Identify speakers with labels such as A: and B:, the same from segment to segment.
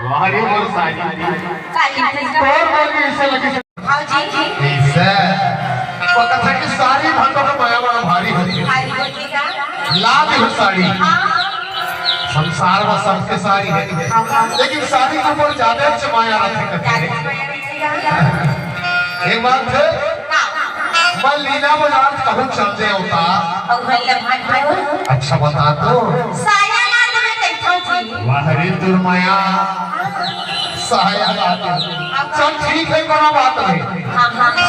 A: वाहरी बोल साजी
B: और बोल ऐसे लगे
C: हाँ जी
A: ऐसे वो कथा की सारी भातों में माया बड़ा भारी होती है
C: भारी होती है
A: लाभ हो साड़ी
C: हाँ
A: संसार में सबके सारी है लेकिन साड़ी के ऊपर ज्यादा माया रखती है एक बात है मैं लीला बाजार कहूँ चलते होता अच्छा बता दो वाहरी दुर्माया साया चल ठीक है कोई बात नहीं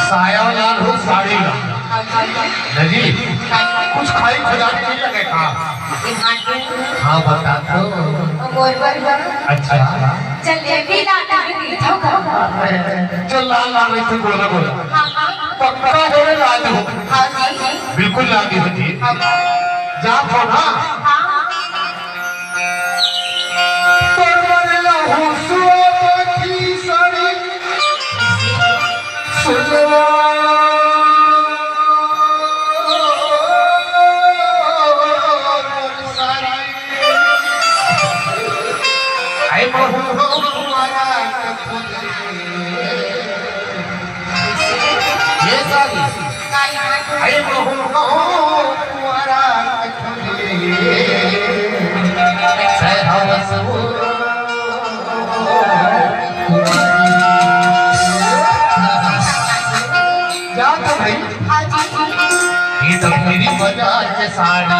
A: साया यार हो साड़ी जी कुछ खाई खजाने नहीं लगे का हाँ बता दो अच्छा चल लाल लाल नहीं थे बोला बोला पक्का हो राज हो बिल्कुल लागी होती जा फोन हाँ मेरी बाजार के साड़ी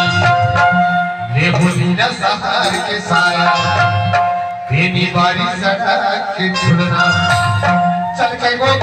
A: बेबुनिया सहार के साया बेनी बारी सड़क के छुड़ना चल के वो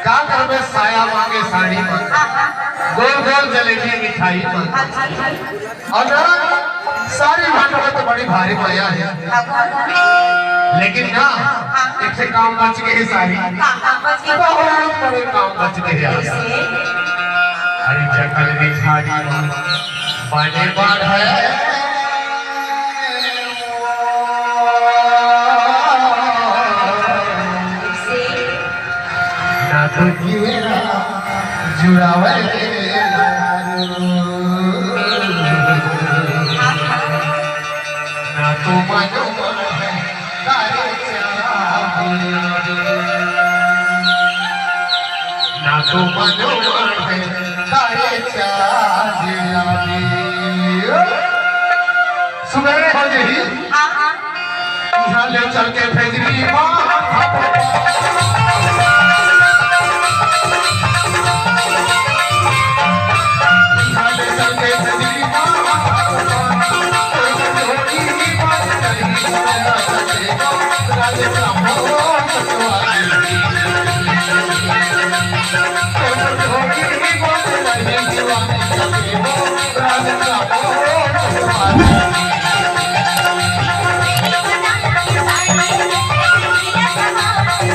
A: क्या कर में साया मांगे साड़ी गोल गोल जलेबी मिठाई और सारी भाटों में तो बड़ी भारी माया है लेकिन ना एक से काम बच गए सारी बहुत बड़े काम बच गए हरी जगल मिठाई पाने बाढ़ है जुड़ावे ना तो मानो ना तो मानो सुबह हो जाही यहाँ ले चल के भेजरी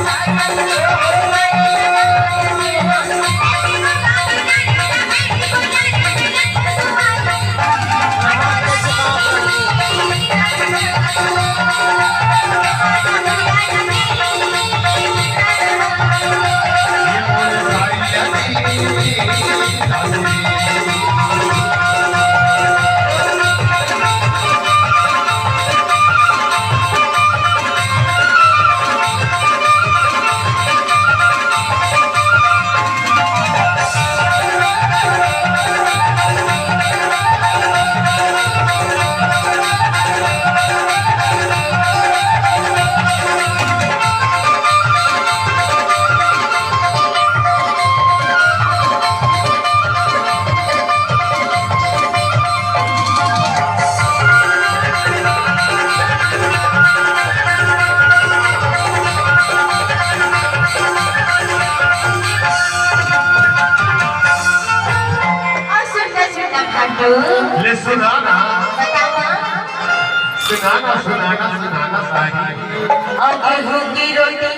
C: Bye.
A: सुनाना सुनाना सुनाना सारी
C: अब गेहूं की रोटी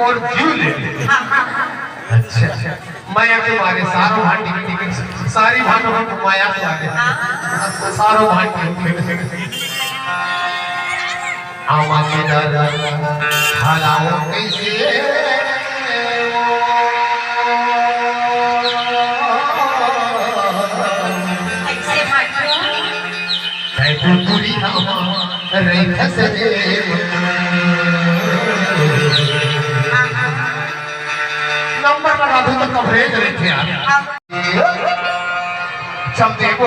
A: और जीव ले अच्छा माया के मारे सारो भांडी की सारी भांडों को माया के मारे सारो भांडी आमा के डर हालाओ कैसे पूरी रही नंबर लगा दो तो कवरेज रहे थे यार जब देखो